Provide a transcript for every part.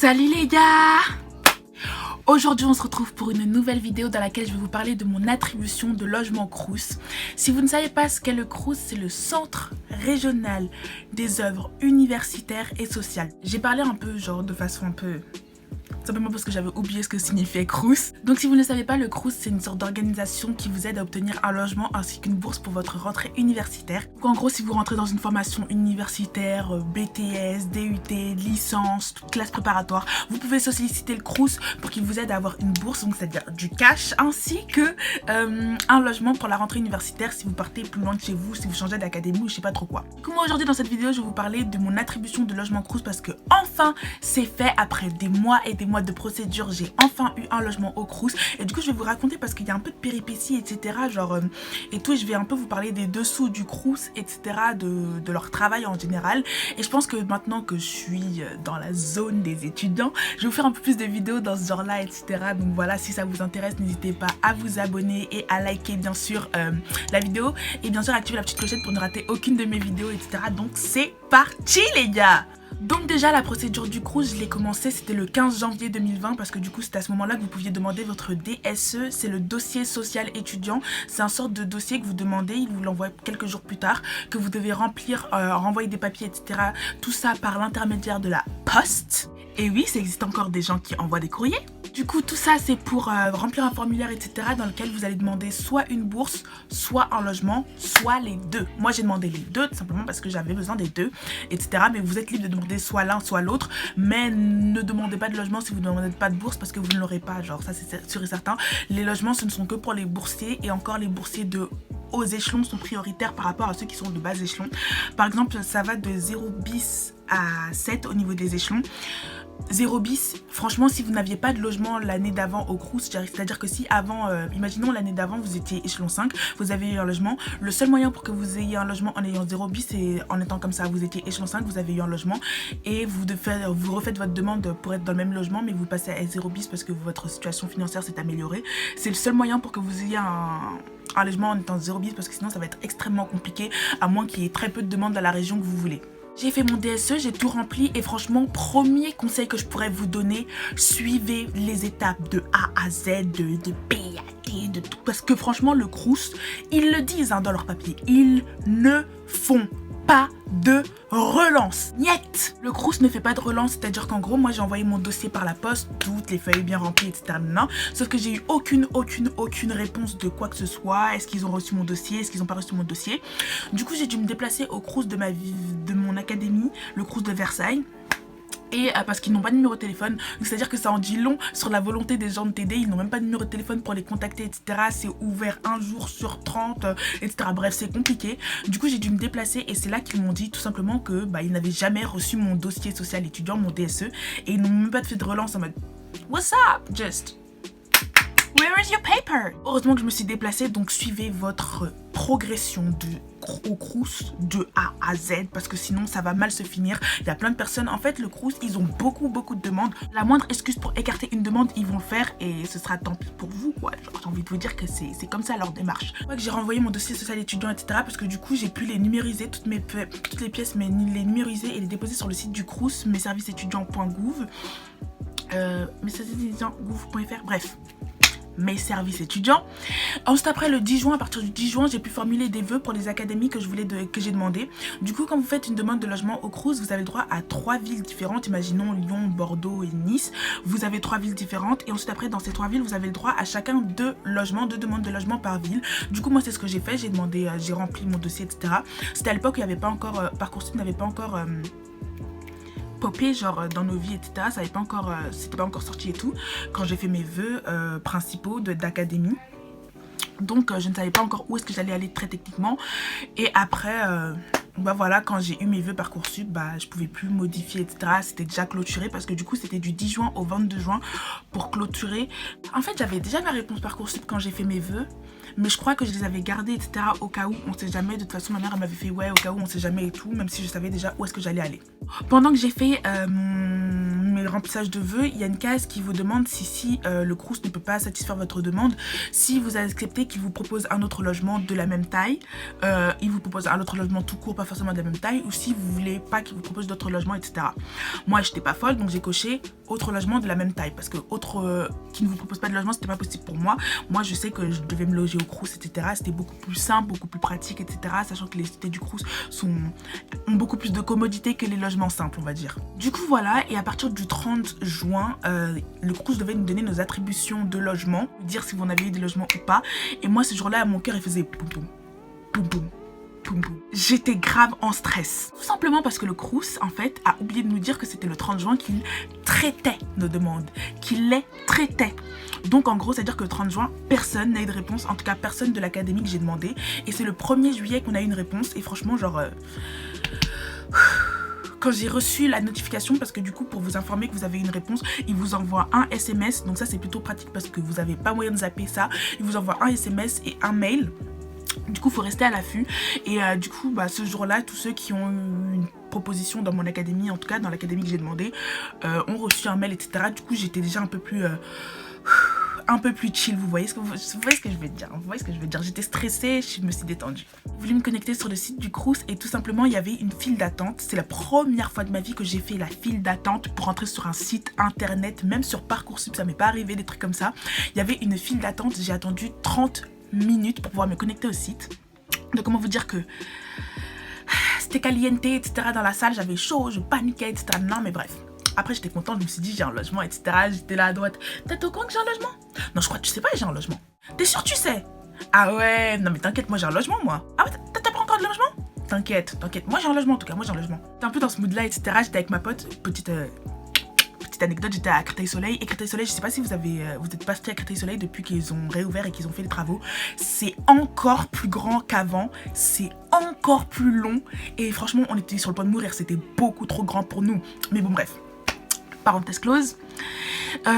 Salut les gars! Aujourd'hui on se retrouve pour une nouvelle vidéo dans laquelle je vais vous parler de mon attribution de logement Crous. Si vous ne savez pas ce qu'est le Crous, c'est le Centre Régional des œuvres universitaires et sociales. J'ai parlé un peu genre de façon un peu... simplement parce que j'avais oublié ce que signifiait Crous. Donc si vous ne savez pas, le Crous c'est une sorte d'organisation qui vous aide à obtenir un logement ainsi qu'une bourse pour votre rentrée universitaire. Donc en gros, si vous rentrez dans une formation universitaire, BTS, DUT, licence, toute classe préparatoire, vous pouvez solliciter le Crous pour qu'il vous aide à avoir une bourse, donc c'est-à-dire du cash, ainsi que un logement pour la rentrée universitaire si vous partez plus loin de chez vous, si vous changez d'académie ou je sais pas trop quoi. Du coup moi aujourd'hui dans cette vidéo je vais vous parler de mon attribution de logement Crous parce que enfin c'est fait après des mois et des mois de procédure, j'ai enfin eu un logement au Crous et du coup je vais vous raconter parce qu'il y a un peu de péripéties etc genre et tout, et je vais un peu vous parler des dessous du Crous etc, de leur travail en général. Et je pense que maintenant que je suis dans la zone des étudiants, je vais vous faire un peu plus de vidéos dans ce genre là etc. Donc voilà, si ça vous intéresse n'hésitez pas à vous abonner et à liker bien sûr la vidéo et bien sûr activer la petite clochette pour ne rater aucune de mes vidéos etc. Donc c'est parti les gars! Donc déjà la procédure du Crous, je l'ai commencé, c'était le 15 janvier 2020 parce que du coup c'est à ce moment là que vous pouviez demander votre DSE, c'est le dossier social étudiant. C'est un sorte de dossier que vous demandez, il vous l'envoie quelques jours plus tard, que vous devez remplir, renvoyer des papiers etc. Tout ça par l'intermédiaire de la poste. Et oui, ça existe encore des gens qui envoient des courriers. Du coup tout ça c'est pour remplir un formulaire etc. dans lequel vous allez demander soit une bourse, soit un logement, soit les deux. Moi j'ai demandé les deux tout simplement parce que j'avais besoin des deux etc. Mais vous êtes libre de demander soit l'un soit l'autre, mais ne demandez pas de logement si vous ne demandez pas de bourse parce que vous ne l'aurez pas, genre ça c'est sûr et certain. Les logements ce ne sont que pour les boursiers et encore les boursiers de hauts échelons sont prioritaires par rapport à ceux qui sont de bas échelons. Par exemple ça va de 0 bis à 7 au niveau des échelons. 0 bis, franchement si vous n'aviez pas de logement l'année d'avant au Crous, c'est-à-dire que si avant, imaginons l'année d'avant vous étiez échelon 5, vous avez eu un logement, le seul moyen pour que vous ayez un logement en ayant 0 bis c'est en étant comme ça, vous étiez échelon 5, vous avez eu un logement et vous refaites votre demande pour être dans le même logement mais vous passez à 0 bis parce que votre situation financière s'est améliorée. C'est le seul moyen pour que vous ayez un logement en étant 0 bis parce que sinon ça va être extrêmement compliqué à moins qu'il y ait très peu de demandes dans la région que vous voulez. J'ai fait mon DSE, j'ai tout rempli et franchement, premier conseil que je pourrais vous donner, suivez les étapes de A à Z, de B à D, de tout. Parce que franchement, le Crous, ils le disent dans leur papier, ils ne font pas de relance. Niet. Le Crous ne fait pas de relance, c'est-à-dire qu'en gros, moi j'ai envoyé mon dossier par la poste, toutes les feuilles bien remplies, etc. Sauf que j'ai eu aucune réponse de quoi que ce soit. Est-ce qu'ils ont reçu mon dossier? Est-ce qu'ils n'ont pas reçu mon dossier? Du coup, j'ai dû me déplacer au Crous de mon académie, le Crous de Versailles. Et parce qu'ils n'ont pas de numéro de téléphone, c'est-à-dire que ça en dit long sur la volonté des gens de t'aider. Ils n'ont même pas de numéro de téléphone pour les contacter etc. C'est ouvert un jour sur 30 etc. Bref c'est compliqué. Du coup j'ai dû me déplacer et c'est là qu'ils m'ont dit tout simplement que ils n'avaient jamais reçu mon dossier social étudiant, mon DSE. Et ils n'ont même pas fait de relance en mode what's up, just where is your paper? Heureusement que je me suis déplacée, donc suivez votre progression au Crous de A à Z parce que sinon ça va mal se finir. Il y a plein de personnes, en fait le Crous ils ont beaucoup de demandes. La moindre excuse pour écarter une demande ils vont le faire et ce sera tant pis pour vous quoi. J'ai envie de vous dire que c'est comme ça leur démarche. Moi que j'ai renvoyé mon dossier social étudiant etc. parce que du coup j'ai pu les numériser, toutes les pièces mais les numériser et les déposer sur le site du Crous, messervicesétudiants.gouv, messervicesétudiants.gouv.fr, bref. Mes services étudiants. Ensuite après le 10 juin, à partir du 10 juin, j'ai pu formuler des vœux pour les académies que j'ai demandé. Du coup quand vous faites une demande de logement au Crous, vous avez le droit à 3 villes différentes, imaginons Lyon, Bordeaux et Nice. Vous avez 3 villes différentes et ensuite après dans ces 3 villes vous avez le droit à chacun 2 demandes de logement par ville. Du coup moi c'est ce que j'ai fait, j'ai rempli mon dossier etc. C'était à l'époque où il n'y avait pas encore, Parcoursup n'avait pas encore popé genre dans nos vies etc. Ça avait pas encore, c'était pas encore sorti et tout quand j'ai fait mes vœux principaux d'académie. Donc je ne savais pas encore où est-ce que j'allais aller très techniquement. Et après voilà, quand j'ai eu mes vœux Parcoursup, je pouvais plus modifier etc. C'était déjà clôturé parce que du coup c'était du 10 juin au 22 juin pour clôturer. En fait j'avais déjà ma réponse Parcoursup quand j'ai fait mes vœux, mais je crois que je les avais gardés etc. au cas où, on sait jamais. De toute façon ma mère elle m'avait fait ouais au cas où on sait jamais et tout, même si je savais déjà où est-ce que j'allais aller. Pendant que j'ai fait mes remplissages de vœux, il y a une case qui vous demande si le Crous ne peut pas satisfaire votre demande, si vous acceptez qu'il vous propose un autre logement de la même taille, il vous propose un autre logement tout court, pas forcément de la même taille, ou si vous voulez pas qu'il vous propose d'autres logements, etc. Moi, j'étais pas folle, donc j'ai coché autre logement de la même taille, parce que qui ne vous propose pas de logement, c'était pas possible pour moi. Moi, je sais que je devais me loger au Crous, etc. C'était beaucoup plus simple, beaucoup plus pratique, etc. Sachant que les cités du Crous ont beaucoup plus de commodité que les logements simples, on va dire. Du coup, voilà, et à partir du 30 juin, le Crous devait nous donner nos attributions de logement, dire si on avait eu des logements ou pas. Et moi, ce jour-là, mon cœur, il faisait poum poum, poum poum. J'étais grave en stress. Tout simplement parce que le Crous, en fait, a oublié de nous dire que c'était le 30 juin qu'il traitait nos demandes, qu'il les traitait. Donc en gros, c'est-à-dire que le 30 juin, personne n'a eu de réponse, en tout cas personne de l'académie que j'ai demandé. Et c'est le 1er juillet qu'on a eu une réponse. Et franchement, genre... Quand j'ai reçu la notification, parce que du coup, pour vous informer que vous avez une réponse, il vous envoie un SMS. Donc ça, c'est plutôt pratique parce que vous n'avez pas moyen de zapper ça. Il vous envoie un SMS et un mail. Du coup, il faut rester à l'affût. Et du coup, ce jour-là, tous ceux qui ont eu une proposition dans mon académie, en tout cas dans l'académie que j'ai demandé, ont reçu un mail, etc. Du coup, j'étais déjà un peu plus chill, vous voyez ce que je veux dire. Vous voyez ce que je veux dire. J'étais stressée, je me suis détendue. J'ai voulu me connecter sur le site du Crous et tout simplement, il y avait une file d'attente. C'est la première fois de ma vie que j'ai fait la file d'attente pour entrer sur un site internet, même sur Parcoursup, ça m'est pas arrivé, des trucs comme ça. Il y avait une file d'attente, j'ai attendu 30 minutes pour pouvoir me connecter au site. Donc comment vous dire que c'était caliente, etc. dans la salle, j'avais chaud, je paniquais, etc. Non mais bref. Après j'étais contente, je me suis dit j'ai un logement, etc. J'étais là à droite. T'es au courant que j'ai un logement? Non, je crois que tu sais pas, j'ai un logement. T'es sûr tu sais? Ah ouais, non mais t'inquiète, moi j'ai un logement moi. Ah ouais, t'as pas encore de logement? T'inquiète, moi j'ai un logement en tout cas, moi j'ai un logement. J'étais un peu dans ce mood là, etc. J'étais avec ma pote, petite anecdote, j'étais à Créteil-Soleil. Et Créteil-Soleil, je sais pas si vous êtes passé à Créteil-Soleil depuis qu'ils ont réouvert et qu'ils ont fait les travaux. C'est encore plus grand qu'avant, c'est encore plus long. Et franchement, on était sur le point de mourir, c'était beaucoup trop grand pour nous. Mais bon, bref, parenthèse close.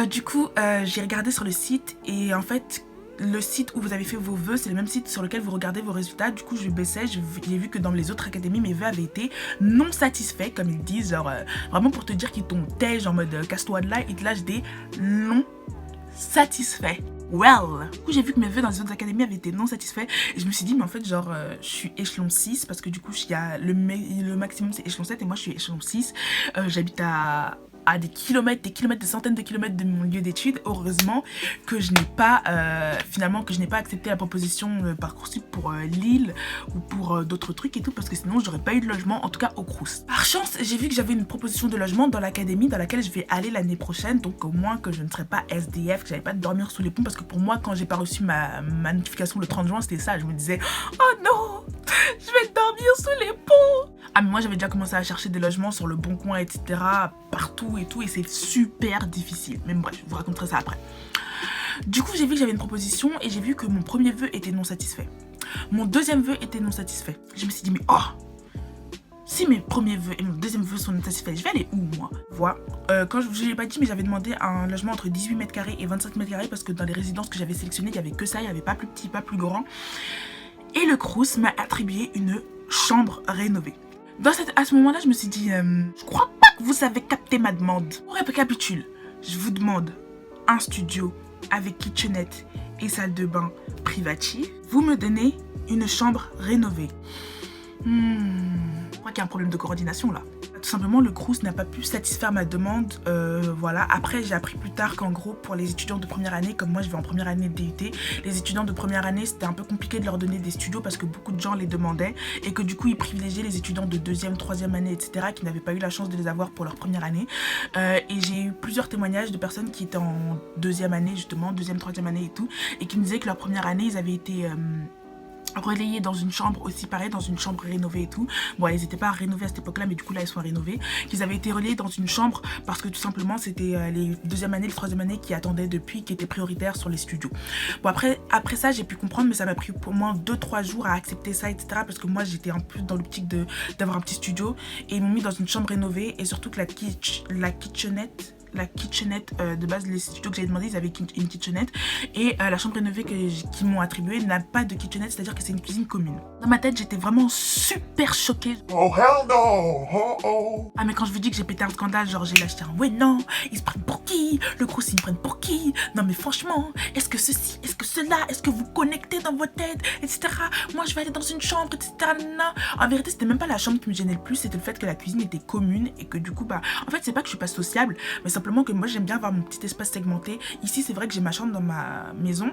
Du coup, j'ai regardé sur le site et en fait, le site où vous avez fait vos vœux, c'est le même site sur lequel vous regardez vos résultats. Du coup, je baissais, j'ai vu que dans les autres académies, mes vœux avaient été non satisfaits, comme ils disent. Genre, vraiment pour te dire qu'ils t'ont tège en mode casse-toi de là, ils te lâchent des non satisfaits. Well, du coup, j'ai vu que mes vœux dans les autres académies avaient été non satisfaits. Et je me suis dit, mais en fait, genre, je suis échelon 6 parce que du coup, il y a le maximum, c'est échelon 7 et moi, je suis échelon 6. J'habite à des kilomètres, des centaines de kilomètres de mon lieu d'études. Heureusement que je n'ai pas accepté la proposition Parcoursup pour Lille ou pour d'autres trucs et tout, parce que sinon j'aurais pas eu de logement, en tout cas au Crous. Par chance, j'ai vu que j'avais une proposition de logement dans l'académie dans laquelle je vais aller l'année prochaine, donc au moins que je ne serai pas SDF, que j'allais pas dormir sous les ponts, parce que pour moi, quand j'ai pas reçu ma notification le 30 juin, c'était ça, je me disais oh non, je vais dormir sous les ponts. Ah mais moi j'avais déjà commencé à chercher des logements sur le Bon Coin, etc. partout et tout, et c'est super difficile. Mais bref, je vous raconterai ça après. Du coup, j'ai vu que j'avais une proposition et j'ai vu que mon premier vœu était non satisfait. Mon deuxième vœu était non satisfait. Je me suis dit, mais oh, si mes premiers vœux et mon deuxième vœu sont non satisfaits, je vais aller où moi? Voilà. Quand je ne l'ai pas dit, mais j'avais demandé un logement entre 18 mètres carrés et 25 mètres carrés parce que dans les résidences que j'avais sélectionnées, il n'y avait que ça, il n'y avait pas plus petit, pas plus grand. Et le Crous m'a attribué une chambre rénovée. À ce moment-là, je me suis dit, je crois pas que vous avez capté ma demande. On récapitule. Je vous demande un studio avec kitchenette et salle de bain privative. Vous me donnez une chambre rénovée. Je crois qu'il y a un problème de coordination là. Tout simplement, le Crous n'a pas pu satisfaire ma demande. Voilà. Après, j'ai appris plus tard qu'en gros, pour les étudiants de première année, comme moi je vais en première année de DUT, les étudiants de première année, c'était un peu compliqué de leur donner des studios parce que beaucoup de gens les demandaient et que du coup, ils privilégiaient les étudiants de deuxième, troisième année, etc., qui n'avaient pas eu la chance de les avoir pour leur première année. Et j'ai eu plusieurs témoignages de personnes qui étaient en deuxième année, justement, deuxième, troisième année et tout, et qui me disaient que leur première année, ils avaient été relayés dans une chambre aussi pareil, dans une chambre rénovée et tout. Bon, ils n'étaient pas rénovés à cette époque là, mais du coup là ils sont rénovés. Qu'ils avaient été relayés dans une chambre parce que tout simplement c'était les deuxième année, les troisième année qui attendaient depuis, qui étaient prioritaires sur les studios. Bon, après ça j'ai pu comprendre, mais ça m'a pris pour moi 2-3 jours à accepter ça, etc., parce que moi j'étais un peu dans l'optique d'avoir un petit studio et ils m'ont mis dans une chambre rénovée et surtout que la kitchenette, la kitchenette de base, les studios que j'avais demandé, ils avaient une kitchenette. Et la chambre rénovée qu'ils m'ont attribuée n'a pas de kitchenette, c'est-à-dire que c'est une cuisine commune. Dans ma tête, j'étais vraiment super choquée. Oh hell no! Oh oh! Ah mais quand je vous dis que j'ai pété un scandale, genre j'ai lâché un ouais non, ils se prennent pour qui? Le Crous ils me prennent pour qui? Non mais franchement, est-ce que ceci, est-ce que cela, est-ce que vous connectez dans votre tête, etc. Moi je vais aller dans une chambre, etc. Non. En vérité c'était même pas la chambre qui me gênait le plus, c'était le fait que la cuisine était commune et que du coup bah en fait c'est pas que je suis pas sociable, mais simplement que moi j'aime bien avoir mon petit espace segmenté. Ici c'est vrai que j'ai ma chambre dans ma maison.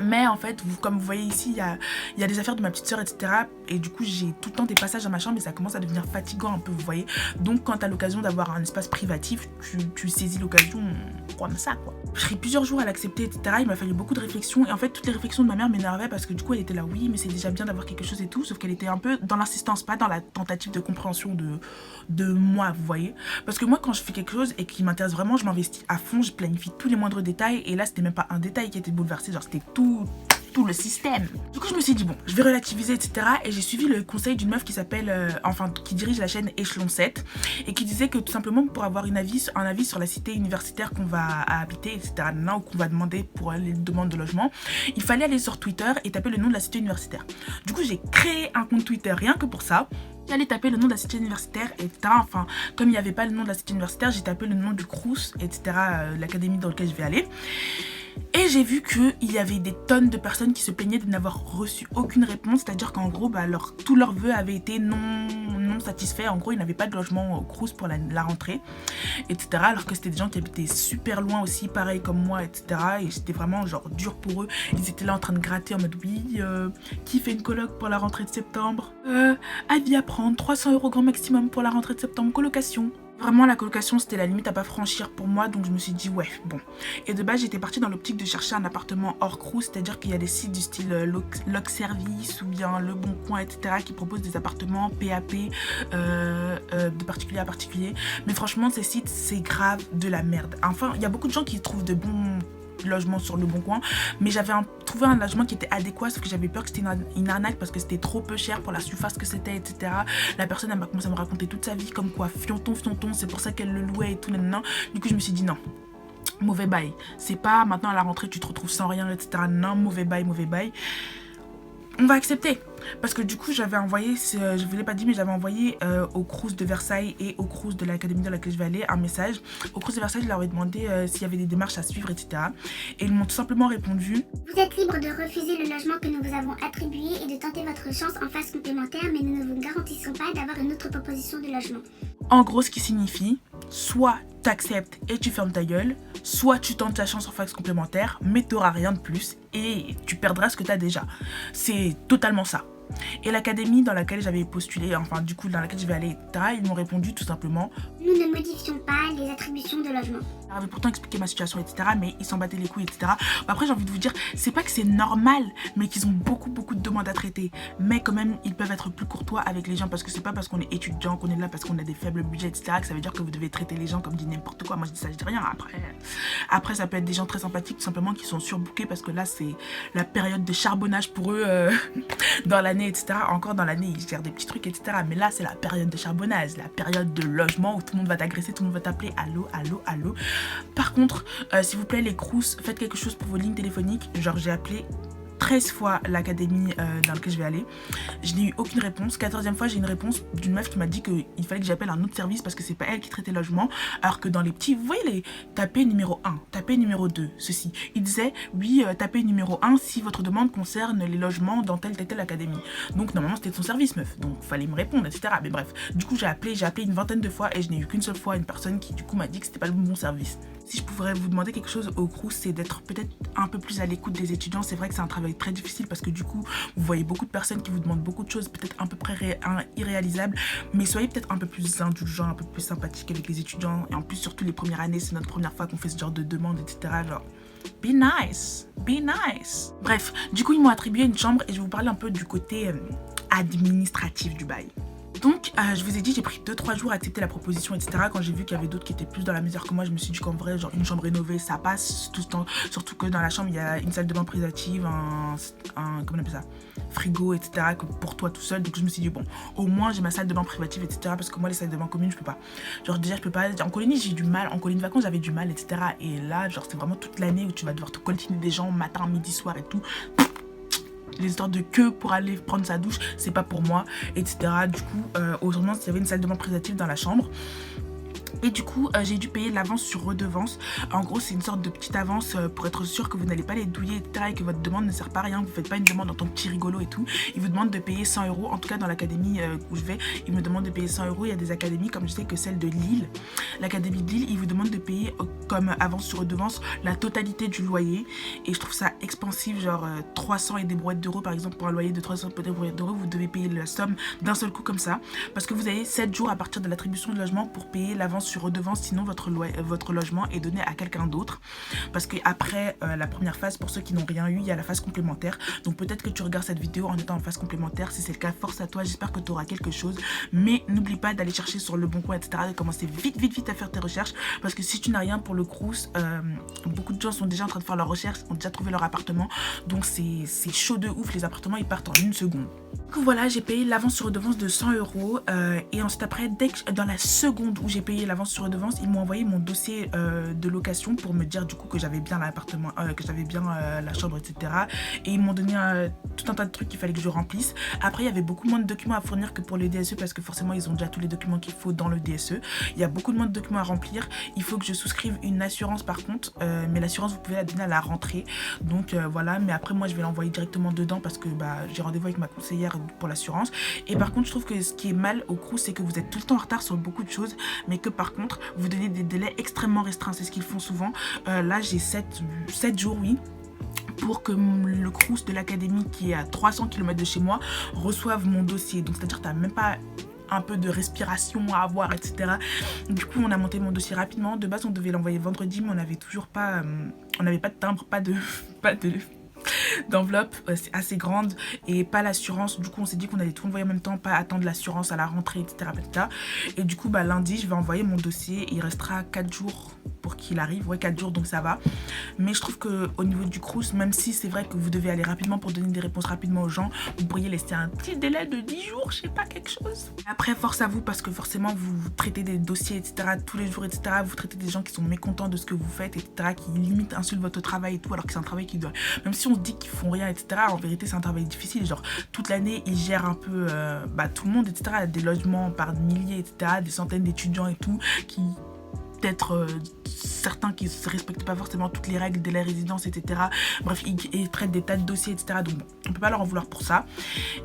Mais en fait, comme vous voyez ici, il y a des affaires de ma petite soeur, etc. Et du coup, j'ai tout le temps des passages dans ma chambre et ça commence à devenir fatigant un peu, vous voyez. Donc, quand tu as l'occasion d'avoir un espace privatif, tu saisis l'occasion comme ça, quoi. J'ai pris plusieurs jours à l'accepter, etc. Il m'a fallu beaucoup de réflexions. Et en fait, toutes les réflexions de ma mère m'énervaient parce que du coup, elle était là, oui, mais c'est déjà bien d'avoir quelque chose et tout. Sauf qu'elle était un peu dans l'insistance, pas dans la tentative de compréhension de moi, vous voyez. Parce que moi, quand je fais quelque chose et qui m'intéresse vraiment, je m'investis à fond, je planifie tous les moindres détails. Et là, c'était même pas un détail qui était bouleversé, genre c'était tout le système. Du coup je me suis dit bon, je vais relativiser, etc. Et j'ai suivi le conseil d'une meuf qui s'appelle qui dirige la chaîne Échelon 7 et qui disait que tout simplement pour avoir un avis sur la cité universitaire qu'on va habiter, etc. ou qu'on va demander pour les demandes de logement, il fallait aller sur Twitter et taper le nom de la cité universitaire. Du coup j'ai créé un compte Twitter rien que pour ça. J'allais taper le nom de la cité universitaire, etc. Enfin, comme il n'y avait pas le nom de la cité universitaire, j'ai tapé le nom du Crous, etc. L'académie dans laquelle je vais aller. Et j'ai vu qu'il y avait des tonnes de personnes qui se plaignaient de n'avoir reçu aucune réponse, c'est-à-dire qu'en gros, bah, tous leurs vœux avaient été non satisfaits. En gros, ils n'avaient pas de logement au Crous pour la rentrée, etc. Alors que c'était des gens qui habitaient super loin aussi, pareil comme moi, etc. Et c'était vraiment genre dur pour eux. Ils étaient là en train de gratter en mode oui, qui fait une coloc pour la rentrée de septembre, avis à prendre, 300 € grand maximum pour la rentrée de septembre, colocation. Vraiment la colocation c'était la limite à pas franchir pour moi, donc je me suis dit ouais bon. Et de base j'étais partie dans l'optique de chercher un appartement hors Crous, c'est-à-dire qu'il y a des sites du style Loc Service ou bien Le Bon Coin, etc. qui proposent des appartements PAP de particulier à particulier. Mais franchement ces sites c'est grave de la merde. Enfin il y a beaucoup de gens qui trouvent de bons logement sur Le Bon Coin, mais j'avais trouvé un logement qui était adéquat, sauf que j'avais peur que c'était une arnaque parce que c'était trop peu cher pour la surface que c'était, etc. La personne elle m'a commencé à me raconter toute sa vie comme quoi fianton, c'est pour ça qu'elle le louait et tout, non. Du coup je me suis dit non, mauvais bail, c'est pas maintenant à la rentrée tu te retrouves sans rien, etc. Non, mauvais bail. On va accepter. Parce que du coup j'avais envoyé, je vous l'ai pas dit mais j'avais envoyé au Crous de Versailles et au Crous de l'académie dans laquelle je vais aller un message. Au Crous de Versailles je leur ai demandé s'il y avait des démarches à suivre, etc. Et ils m'ont tout simplement répondu: vous êtes libre de refuser le logement que nous vous avons attribué et de tenter votre chance en phase complémentaire, mais nous ne vous garantissons pas d'avoir une autre proposition de logement. En gros ce qui signifie soit t'acceptes et tu fermes ta gueule, soit tu tentes ta chance en phase complémentaire mais t'auras rien de plus et tu perdras ce que t'as déjà. C'est totalement ça. Et l'académie dans laquelle j'avais postulé, enfin du coup dans laquelle je vais aller, etc., ils m'ont répondu tout simplement: nous ne modifions pas les attributions de logement. J'avais pourtant expliqué ma situation, etc., mais ils s'en battaient les couilles, etc. Après j'ai envie de vous dire, c'est pas que c'est normal, mais qu'ils ont beaucoup de demandes à traiter. Mais quand même, ils peuvent être plus courtois avec les gens, parce que c'est pas parce qu'on est étudiant, qu'on est là parce qu'on a des faibles budgets, etc., que ça veut dire que vous devez traiter les gens comme dit n'importe quoi. Moi je dis ça, je dis rien. Après ça peut être des gens très sympathiques, tout simplement, qui sont surbookés, parce que là c'est la période de charbonnage pour eux dans l'année, etc. Encore dans l'année, ils gèrent des petits trucs, etc. Mais là, c'est la période de charbonnage, la période de logement où tout le monde va t'agresser, tout le monde va t'appeler allô. Par contre, s'il vous plaît, les Crous, faites quelque chose pour vos lignes téléphoniques. Genre, j'ai appelé 13 fois l'académie dans laquelle je vais aller. Je n'ai eu aucune réponse. 14e fois, j'ai une réponse d'une meuf qui m'a dit qu'il fallait que j'appelle un autre service parce que c'est pas elle qui traitait le logement. Alors que dans les petits, vous voyez les tapez numéro 1, tapez numéro 2, ceci. Il disait oui, tapez numéro 1 si votre demande concerne les logements dans telle académie. Donc normalement c'était de son service, meuf. Donc fallait me répondre, etc. Mais bref, du coup j'ai appelé une vingtaine de fois et je n'ai eu qu'une seule fois une personne qui du coup m'a dit que c'était pas le bon service. Si je pourrais vous demander quelque chose au Crous, c'est d'être peut-être un peu plus à l'écoute des étudiants. C'est vrai que c'est un travail très difficile parce que du coup, vous voyez beaucoup de personnes qui vous demandent beaucoup de choses, peut-être un peu près irréalisables, mais soyez peut-être un peu plus indulgents, un peu plus sympathiques avec les étudiants. Et en plus, surtout les premières années, c'est notre première fois qu'on fait ce genre de demande, etc. Genre, be nice. Bref, du coup, ils m'ont attribué une chambre et je vais vous parler un peu du côté administratif du bail. Donc je vous ai dit, j'ai pris 2-3 jours à accepter la proposition, etc. Quand j'ai vu qu'il y avait d'autres qui étaient plus dans la misère que moi, je me suis dit qu'en vrai, genre une chambre rénovée, ça passe tout ce temps. Surtout que dans la chambre, il y a une salle de bain privative, comment on appelle ça, frigo, etc. pour toi tout seul. Donc je me suis dit, bon, au moins j'ai ma salle de bain privative, etc. Parce que moi, les salles de bain communes, je peux pas. Genre déjà, je peux pas. En colonie, j'ai du mal. En colonie de vacances, j'avais du mal, etc. Et là, genre, c'est vraiment toute l'année où tu vas devoir te coltiner des gens matin, midi, soir et tout. Les histoires de queue pour aller prendre sa douche, c'est pas pour moi, etc. Du coup, heureusement, il y avait une salle de bain privative dans la chambre. Et du coup, j'ai dû payer l'avance sur redevance. En gros, c'est une sorte de petite avance pour être sûr que vous n'allez pas les douiller, etc. Et que votre demande ne sert pas à rien. Vous ne faites pas une demande en tant que petit rigolo et tout. Ils vous demandent de payer 100 €. En tout cas, dans l'académie où je vais, ils me demandent de payer 100 €. Il y a des académies, comme je sais que celle de Lille. L'académie de Lille, ils vous demandent de payer comme avance sur redevance la totalité du loyer. Et je trouve ça expansif, genre 300 et des brouettes d'euros. Par exemple, pour un loyer de 300 et des brouettes d'euros, vous devez payer la somme d'un seul coup comme ça. Parce que vous avez 7 jours à partir de l'attribution de logement pour payer l'avance sur redevance, sinon votre logement est donné à quelqu'un d'autre. Parce que après la première phase, pour ceux qui n'ont rien eu, il y a la phase complémentaire. Donc peut-être que tu regardes cette vidéo en étant en phase complémentaire. Si c'est le cas, force à toi, j'espère que tu auras quelque chose. Mais n'oublie pas d'aller chercher sur le bon coin, etc. De commencer vite à faire tes recherches. Parce que si tu n'as rien pour le Crous, beaucoup de gens sont déjà en train de faire leurs recherches, ont déjà trouvé leur appartement. Donc c'est chaud de ouf, les appartements ils partent en une seconde. Donc voilà, j'ai payé l'avance sur redevance de 100 €. Et ensuite après, dans la seconde où j'ai payé l'avance sur redevance, ils m'ont envoyé mon dossier de location pour me dire du coup que j'avais bien l'appartement, que j'avais bien la chambre, etc. Et ils m'ont donné tout un tas de trucs qu'il fallait que je remplisse. Après, il y avait beaucoup moins de documents à fournir que pour le DSE parce que forcément, ils ont déjà tous les documents qu'il faut dans le DSE. Il y a beaucoup moins de documents à remplir. Il faut que je souscrive une assurance par contre. Mais l'assurance, vous pouvez la donner à la rentrée. Donc voilà, mais après, moi, je vais l'envoyer directement dedans parce que j'ai rendez-vous avec ma conseillère pour l'assurance. Et par contre, je trouve que ce qui est mal au Crous, c'est que vous êtes tout le temps en retard sur beaucoup de choses, mais que par contre, vous donnez des délais extrêmement restreints. C'est ce qu'ils font souvent. Là, j'ai 7 jours, oui, pour que le Crous de l'académie qui est à 300 km de chez moi reçoive mon dossier. Donc, c'est-à-dire que tu n'as même pas un peu de respiration à avoir, etc. Du coup, on a monté mon dossier rapidement. De base, on devait l'envoyer vendredi, mais on n'avait toujours pas... on n'avait pas de timbre, pas d'enveloppe assez grande et pas l'assurance. Du coup on s'est dit qu'on allait tout envoyer en même temps, pas attendre l'assurance à la rentrée, etc. Et du coup lundi je vais envoyer mon dossier et il restera 4 jours pour qu'il arrive, ouais 4 jours donc ça va. Mais je trouve que au niveau du Crous, même si c'est vrai que vous devez aller rapidement pour donner des réponses rapidement aux gens, vous pourriez laisser un petit délai de 10 jours, je sais pas, quelque chose. Après force à vous parce que forcément vous traitez des dossiers, etc. tous les jours, etc. Vous traitez des gens qui sont mécontents de ce que vous faites, etc. qui limite insultent votre travail et tout, alors que c'est un travail qui doit, même si on se dit qu'ils font rien, etc. En vérité c'est un travail difficile, genre toute l'année ils gèrent un peu tout le monde, etc. Des logements par milliers, etc. Des centaines d'étudiants et tout, qui peut-être certains qui ne respectent pas forcément toutes les règles de la résidence, etc. Bref, ils traitent des tas de dossiers, etc. Donc bon, on peut pas leur en vouloir pour ça.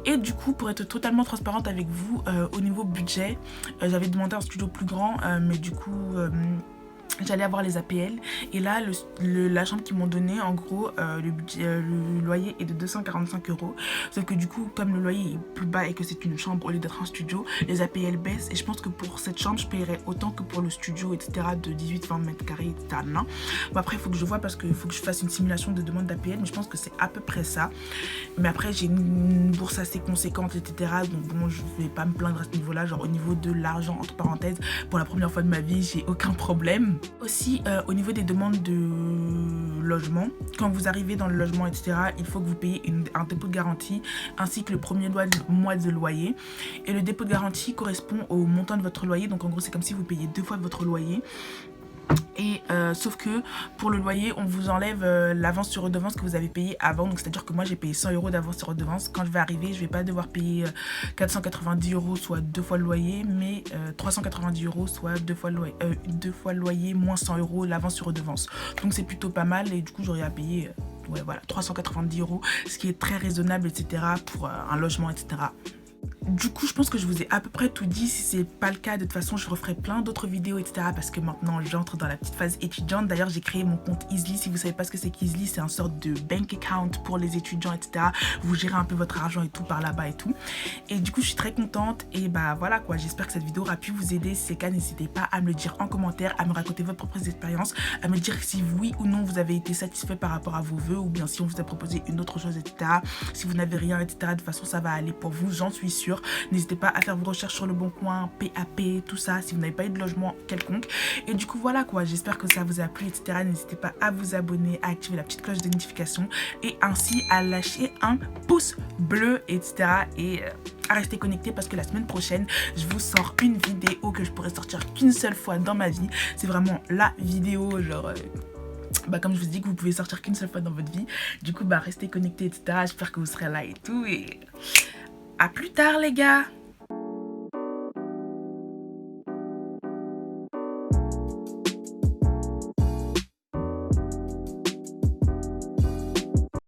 Et du coup, pour être totalement transparente avec vous, au niveau budget, j'avais demandé un studio plus grand, mais du coup... j'allais avoir les APL et là la chambre qu'ils m'ont donné, en gros le loyer est de 245 €. Sauf que du coup comme le loyer est plus bas et que c'est une chambre au lieu d'être un studio, les APL baissent et je pense que pour cette chambre je paierais autant que pour le studio, etc. de 18-20 mètres carrés, etc. Non. Bon, après il faut que je vois parce qu'il faut que je fasse une simulation de demande d'APL, mais je pense que c'est à peu près ça. Mais après j'ai une bourse assez conséquente, etc. Donc bon, je vais pas me plaindre à ce niveau là, genre au niveau de l'argent entre parenthèses, pour la première fois de ma vie j'ai aucun problème. Aussi au niveau des demandes de logement, quand vous arrivez dans le logement, etc. il faut que vous payiez un dépôt de garantie ainsi que le premier mois de loyer, et le dépôt de garantie correspond au montant de votre loyer, donc en gros c'est comme si vous payiez 2 fois votre loyer. Et sauf que pour le loyer on vous enlève l'avance sur redevance que vous avez payé avant, donc c'est à dire que moi j'ai payé 100 € d'avance sur redevance. Quand je vais arriver je vais pas devoir payer 490 € soit 2 fois le loyer, mais 390 € soit 2 fois le loyer moins 100 € l'avance sur redevance, donc c'est plutôt pas mal. Et du coup j'aurais à payer ouais, voilà, 390 €, ce qui est très raisonnable, etc. pour un logement, etc. Du coup je pense que je vous ai à peu près tout dit. Si c'est pas le cas, de toute façon je referai plein d'autres vidéos, etc. parce que maintenant j'entre dans la petite phase étudiante. D'ailleurs j'ai créé mon compte Easly. Si vous savez pas ce que c'est qu'Easly, c'est un sorte de bank account pour les étudiants, etc. Vous gérez un peu votre argent et tout par là-bas et tout. Et du coup je suis très contente. Et voilà quoi, j'espère que cette vidéo aura pu vous aider. Si c'est le cas, n'hésitez pas à me le dire en commentaire, à me raconter votre propre expérience, à me dire si oui ou non vous avez été satisfait par rapport à vos vœux, ou bien si on vous a proposé une autre chose, etc. Si vous n'avez rien, etc. de toute façon ça va aller pour vous, j'en suis sûre. sûr. N'hésitez pas à faire vos recherches sur Le Bon Coin, PAP, tout ça, si vous n'avez pas eu de logement quelconque. Et du coup, voilà quoi, j'espère que ça vous a plu, etc. N'hésitez pas à vous abonner, à activer la petite cloche de notification et ainsi à lâcher un pouce bleu, etc. Et à rester connecté parce que la semaine prochaine, je vous sors une vidéo que je pourrais sortir qu'une seule fois dans ma vie. C'est vraiment la vidéo, genre... comme je vous dis que vous pouvez sortir qu'une seule fois dans votre vie. Du coup, restez connectés, etc. J'espère que vous serez là et tout. Et à plus tard, les gars!